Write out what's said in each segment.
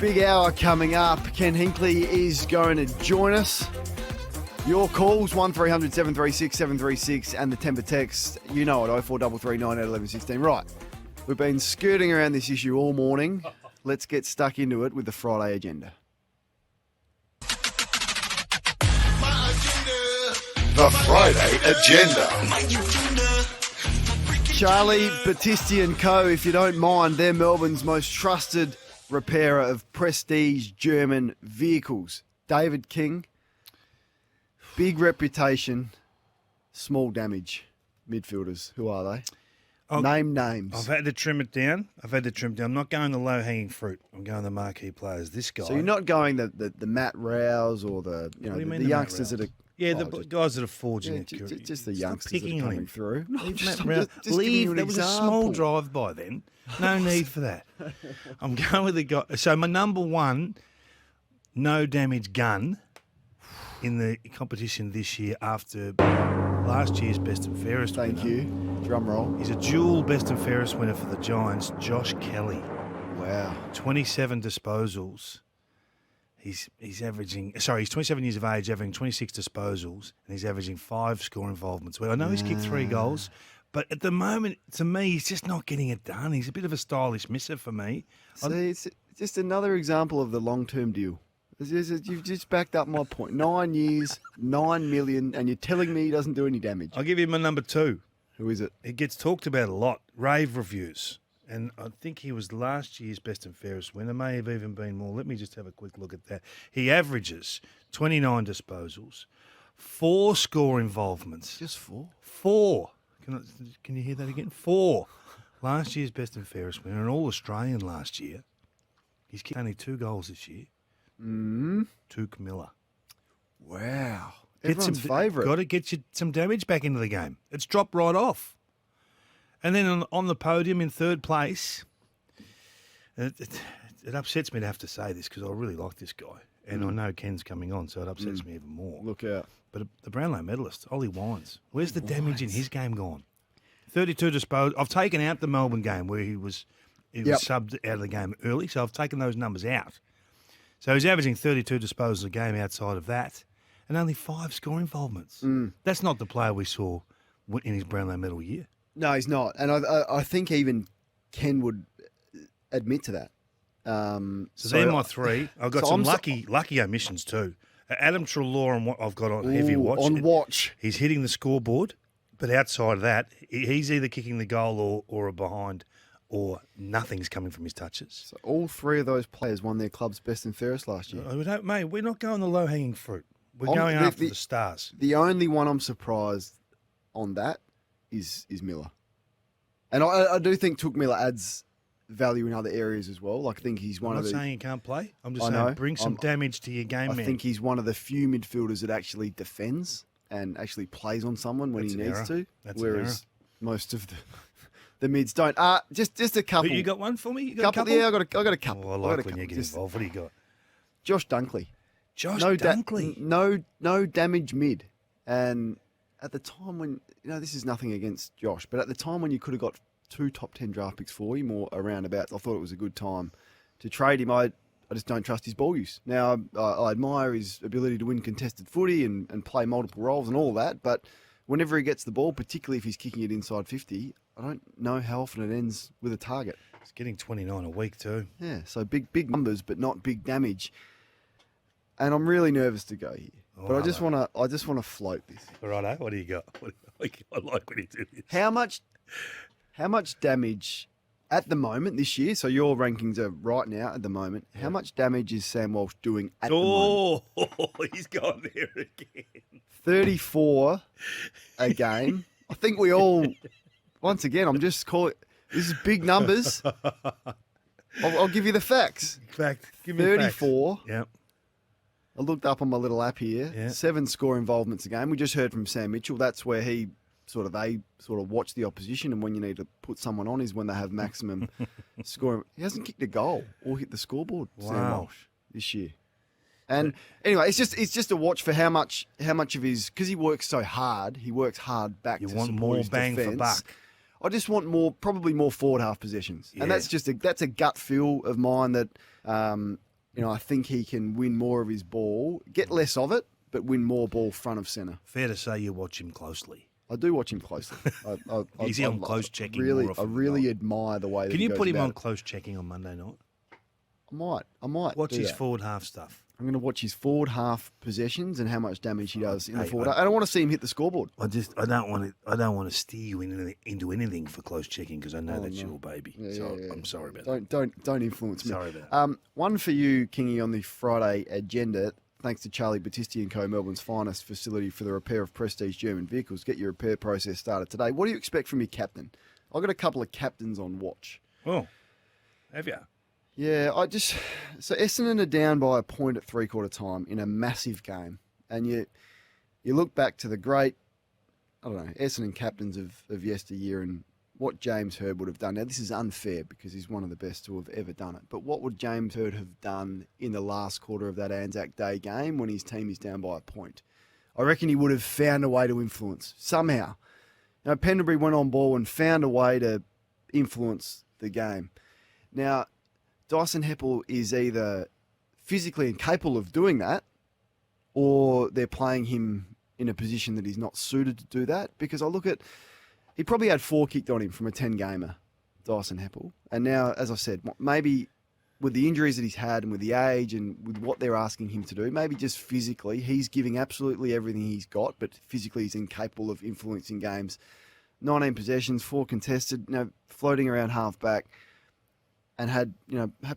Big hour coming up. Ken Hinkley is going to join us. Your calls, 1300 736 736 and the temper text, you know it, 0433 1116. Right, we've been skirting around this issue all morning. Let's get stuck into it with the Friday agenda. The Friday agenda. Charlie Battisti and Co., if you don't mind, they're Melbourne's most trusted repairer of prestige German vehicles. David King, big reputation, small damage midfielders. Who are they? Name names. I've had to trim it down. I'm not going the low-hanging fruit. I'm going the marquee players. This guy. So you're not going the Matt Rouse or the the youngsters that are the guys that are forging it. Just the youngsters that are coming through. Leave. That was a small drive-by then. No need for that. I'm going with the guy. So my number one no damage gun in the competition this year after last year's best and fairest winner. Thank you. Drum roll. He's a dual best and fairest winner for the Giants, Josh Kelly. Wow. 27 disposals. He's averaging, he's 27 years of age, averaging 26 disposals, and he's averaging 5 score involvements. Well, I know he's kicked 3 goals, but at the moment, to me, he's just not getting it done. He's a bit of a stylish misser for me. See, it's just another example of the long-term deal. You've just backed up my point. 9 years, 9 million, and you're telling me he doesn't do any damage. I'll give you my number 2. Who is it? It gets talked about a lot, rave reviews. And I think he was last year's best and fairest winner. May have even been more. Let me just have a quick look at that. He averages 29 disposals, 4 score involvements. Just 4? 4. Can you hear that again? 4. Last year's best and fairest winner, an All-Australian last year. He's kicked only 2 goals this year. Tuke Miller. Wow. Everyone's favourite. Got to get you some damage back into the game. It's dropped right off. And then on the podium in 3rd place, it upsets me to have to say this because I really like this guy. And I know Ken's coming on, so it upsets me even more. Look out. But the Brownlow medalist, Ollie Wines, where's the damage in his game gone? 32 disposals. I've taken out the Melbourne game where he was subbed out of the game early, so I've taken those numbers out. So he's averaging 32 disposals a game outside of that and only 5 score involvements. That's not the player we saw in his Brownlow medal year. No, he's not. And I think even Ken would admit to that. So they're my 3. I've got some lucky omissions too. Adam Treloar, I've got on heavy watch. On watch. He's hitting the scoreboard, but outside of that, he's either kicking the goal or a behind, or nothing's coming from his touches. So all 3 of those players won their club's best and fairest last year. Mate, we're not going the low-hanging fruit. We're going after the stars. The only one I'm surprised on that is Miller. And I do think Tuke Miller adds value in other areas as well. Like, I think he's one of the... I'm not saying he can't play. I'm just saying bring some damage to your game, man. I think he's one of the few midfielders that actually defends and actually plays on someone when he needs to. Whereas most of the mids don't. Just a couple. But you got one for me? You got a couple? Yeah, I got a couple. Oh, I like when you get involved. What do you got? Josh Dunkley. Dunkley. No damage mid. And at the time when, this is nothing against Josh, but at the time when you could have got 2 top 10 draft picks for him or around about, I thought it was a good time to trade him. I just don't trust his ball use. Now, I admire his ability to win contested footy and play multiple roles and all that, but whenever he gets the ball, particularly if he's kicking it inside 50, I don't know how often it ends with a target. He's getting 29 a week too. Yeah, so big numbers, but not big damage. And I'm really nervous to go here. But I just want to float this. All right, what do you got? I like when you do this. How much damage at the moment this year? So your rankings are right now at the moment. How much damage is Sam Walsh doing at the moment? Oh, he's gone there again. 34 a game. I think we all. Once again, I'm just calling. This is big numbers. I'll give you the facts. Give me 34. Facts. Yep. I looked up on my little app here. Yeah. 7 score involvements a game. We just heard from Sam Mitchell. That's where they watch the opposition, and when you need to put someone on is when they have maximum scoring. He hasn't kicked a goal or hit the scoreboard. Wow. Sam Walsh this year. And anyway, it's just a watch for how much of his, because he works so hard. He works hard back. You to want support more his bang defense. for buck. I just want probably more forward half possessions, Yeah. and that's a gut feel of mine that I think he can win more of his ball, get less of it, but win more ball front of centre. Fair to say you watch him closely. I do watch him closely. Is he on close checking Really, more often I than really not? admire the way that Can he you goes put him about on it. close checking on Monday night? I might. Watch do his that. forward half stuff. I'm going to watch his forward half possessions and how much damage he does in the Hey, forward. I don't want to see him hit the scoreboard. I don't want to steer you into anything for close checking because I know that's no. your baby. Yeah, So yeah. I'm sorry about that. Don't influence me. Sorry about One for you, Kingy, on the Friday agenda. Thanks to Charlie Battisti and Co, Melbourne's finest facility for the repair of prestige German vehicles. Get your repair process started today. What do you expect from your captain? I've got a couple of captains on watch. Oh, have you? Yeah, so Essendon are down by a point at three-quarter time in a massive game. And you look back to the great, Essendon captains of yesteryear and what James Hird would have done. Now, this is unfair because he's one of the best to have ever done it. But what would James Hird have done in the last quarter of that Anzac Day game when his team is down by a point? I reckon he would have found a way to influence somehow. Pendlebury went on ball and found a way to influence the game. Now, Dyson Heppel is either physically incapable of doing that or they're playing him in a position that he's not suited to do that. Because I look at, he probably had 4 kicked on him from a 10-gamer, Dyson Heppel. And now, as I said, maybe with the injuries that he's had and with the age and with what they're asking him to do, maybe just physically, he's giving absolutely everything he's got, but physically he's incapable of influencing games. 19 possessions, 4 contested, floating around half-back. And had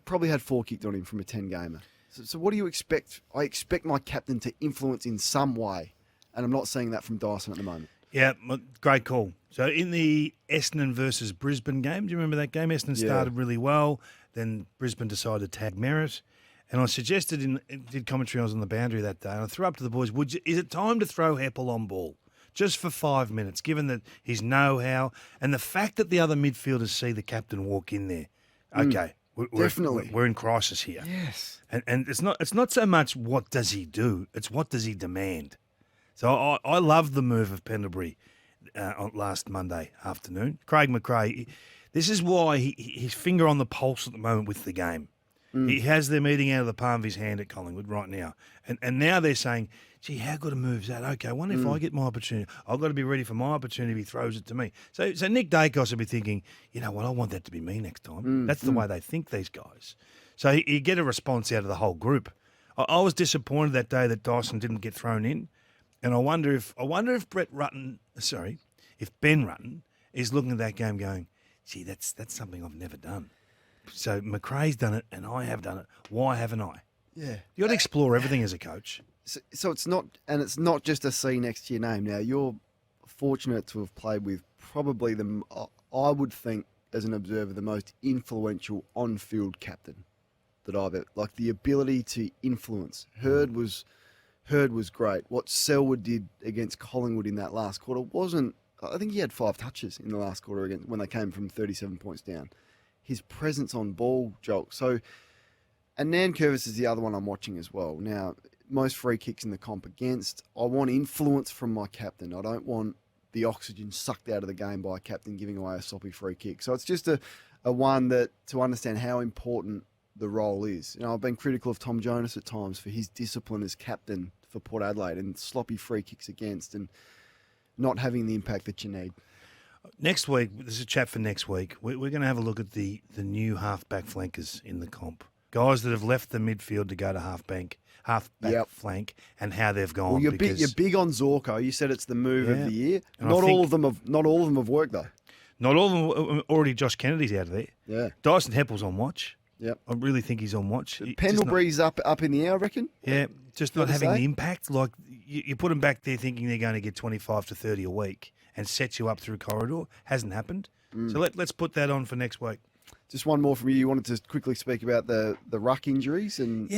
probably had 4 kicked on him from a 10-gamer. So what do you expect? I expect my captain to influence in some way, and I'm not seeing that from Dyson at the moment. Yeah, great call. So in the Essendon versus Brisbane game, do you remember that game? Essendon started really well, then Brisbane decided to tag Merritt. And I suggested, did commentary, I was on the boundary that day, and I threw up to the boys, is it time to throw Heppel on ball? Just for 5 minutes, given that his know-how and the fact that the other midfielders see the captain walk in there. Okay, Definitely. we're in crisis here. Yes. And it's not so much what does he do, it's what does he demand. So I love the move of Pendlebury on last Monday afternoon. Craig Mcrae, this is why his finger on the pulse at the moment with the game. He has them eating out of the palm of his hand at Collingwood right now. And now they're saying, gee, how good a move's that? Okay, I wonder if I get my opportunity. I've got to be ready for my opportunity if he throws it to me. So Nick Dacos will be thinking, you know what, I want that to be me next time. That's the way they think, these guys. So you get a response out of the whole group. I was disappointed that day that Dyson didn't get thrown in. And I wonder if if Ben Rutten is looking at that game going, gee, that's something I've never done. So Mcrae's done it and I have done it. Why haven't I? Yeah. You got to explore everything as a coach. So it's not just a C next to your name. Now, you're fortunate to have played with probably I would think, as an observer, the most influential on-field captain that I've ever, like the ability to influence. Hird was great. What Selwood did against Collingwood in that last quarter wasn't, I think he had 5 touches in the last quarter when they came from 37 points down. His presence on ball, Joel. So, and Nankervis is the other one I'm watching as well. Now, most free kicks in the comp against. I want influence from my captain. I don't want the oxygen sucked out of the game by a captain giving away a sloppy free kick. So it's just a one that to understand how important the role is. I've been critical of Tom Jonas at times for his discipline as captain for Port Adelaide and sloppy free kicks against and not having the impact that you need. Next week, this is a chat for next week. We're going to have a look at the new half-back flankers in the comp. Guys that have left the midfield to go to half-back flank and how they've gone. Well, you're big on Zorko. You said it's the move of the year. And Not all of them have worked though. Not all of them. Already Josh Kennedy's out of there. Yeah. Dyson Heppel's on watch. Yep. I really think he's on watch. Pendlebury's up in the air, I reckon. Yeah, just not having the impact. Like you put them back there thinking they're going to get 25 to 30 a week and set you up through corridor. Hasn't happened. So let's put that on for next week. Just one more from you. You wanted to quickly speak about the ruck injuries and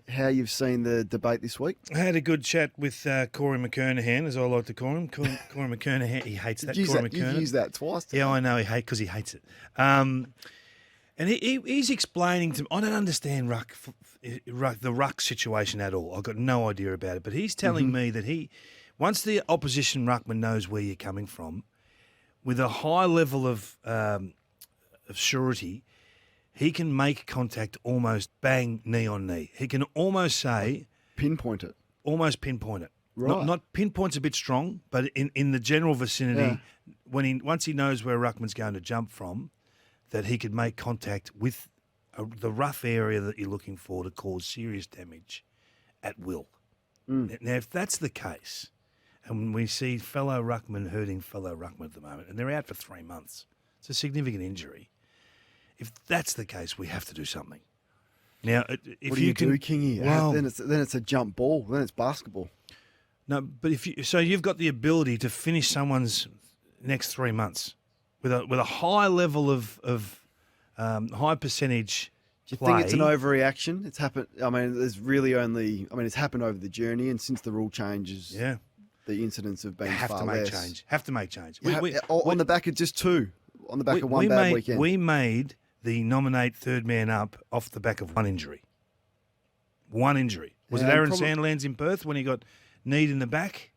how you've seen the debate this week. I had a good chat with Corey McKernahan, as I like to call him. Corey McKernahan, he hates that. You've used that twice. Yeah, I know because he hates it. And he's explaining to me, I don't understand the ruck situation at all. I've got no idea about it. But he's telling me that once the opposition ruckman knows where you're coming from, with a high level of surety, he can make contact almost bang knee on knee. He can almost say Pinpoint it. almost pinpoint it. Right. Not pinpoint's a bit strong, but in the general vicinity, once he knows where Ruckman's going to jump from, that he could make contact with the rough area that you're looking for to cause serious damage at will. Now, if that's the case, and we see fellow Ruckman hurting fellow Ruckman at the moment, and they're out for 3 months, it's a significant injury. If that's the case, we have to do something. Now, if What do you do, Kingy? Well, then it's a jump ball. Then it's basketball. No, but you've got the ability to finish someone's next 3 months with a high level of high percentage. Do you think it's an overreaction? It's happened. I mean, it's happened over the journey, and since the rule changes, the incidents have been far less. Have to make change. On the back of just two. On the back of one bad weekend. We made the nominate third man up off the back of one injury. One injury. Was it Aaron Sandlands in Perth when he got kneed in the back?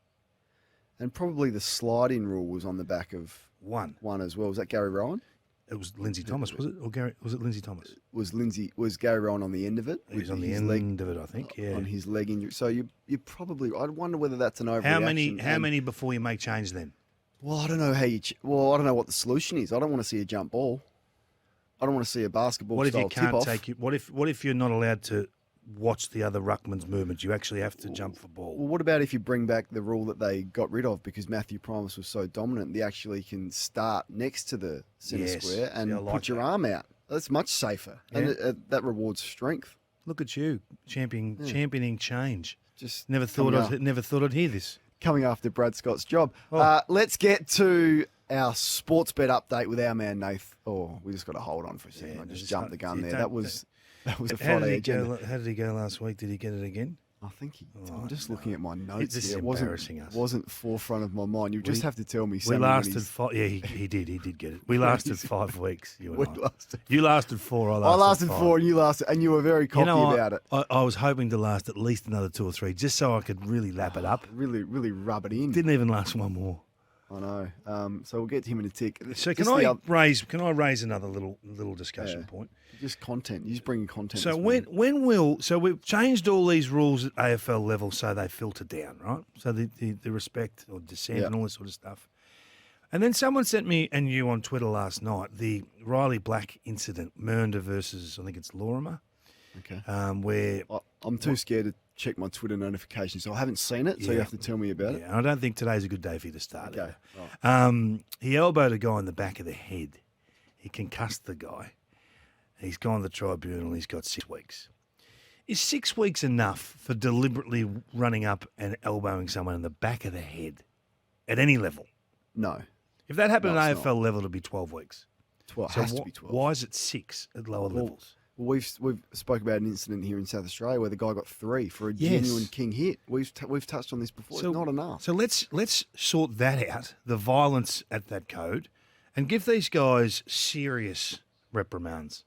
And probably the slide-in rule was on the back of one as well. Was that Gary Rowan? It was Lindsay Thomas, was it? Or was it Lindsay Thomas? Was Gary Rowan on the end of it? He was on the end of it, I think, yeah. On his leg injury. So you probably, I wonder whether that's an overreaction. How many before you make change then? Well, I don't know how I don't know what the solution is. I don't want to see a jump ball. I don't want to see a basketball What if you style can't tip-off. What if you're not allowed to watch the other ruckman's movements? You actually have to jump for ball. Well, what about if you bring back the rule that they got rid of because Matthew Primus was so dominant? They actually can start next to the centre square and put your arm out. That's much safer, and that rewards strength. Look at you, championing change. Just never thought I'd hear this. Coming after Brad Scott's job. Let's get to our sports bet update with our man Nath. Oh, we just got to hold on for a second. I just jumped the gun there. That was a Friday agenda. How did he go last week? Did he get it again? I think I'm just looking at my notes. This is here. embarrassing us. Wasn't forefront of my mind. You just have to tell me. We lasted 5. Yeah, he did get it. We lasted 5 weeks. You lasted 4. I lasted 4, and you were very cocky about it. I was hoping to last at least another 2 or 3, just so I could really lap it up. Really rub it in. Didn't even last one more. I know. So we'll get to him in a tick. So can I raise another little discussion point? Just content. You just bring content. So we've changed all these rules at AFL level so they filter down, right? So the respect or dissent and all this sort of stuff. And then someone sent me and you on Twitter last night the Riley Black incident, Mernda versus I think it's Lorimer. Okay. Where I'm too scared to check my Twitter notifications, so I haven't seen it. So you have to tell me about it. I don't think today's a good day for you to start. Okay. Right. He elbowed a guy in the back of the head. He concussed the guy. He's gone to the tribunal. He's got 6 weeks. Is 6 weeks enough for deliberately running up and elbowing someone in the back of the head at any level? No. If that happened at AFL level, it'd be 12 weeks. 12 has to be 12. Why is it 6 at lower levels? Well, we've spoke about an incident here in South Australia where the guy got 3 for a genuine king hit. We've touched on this before. It's not enough. So let's sort that out, the violence at that code, and give these guys serious reprimands.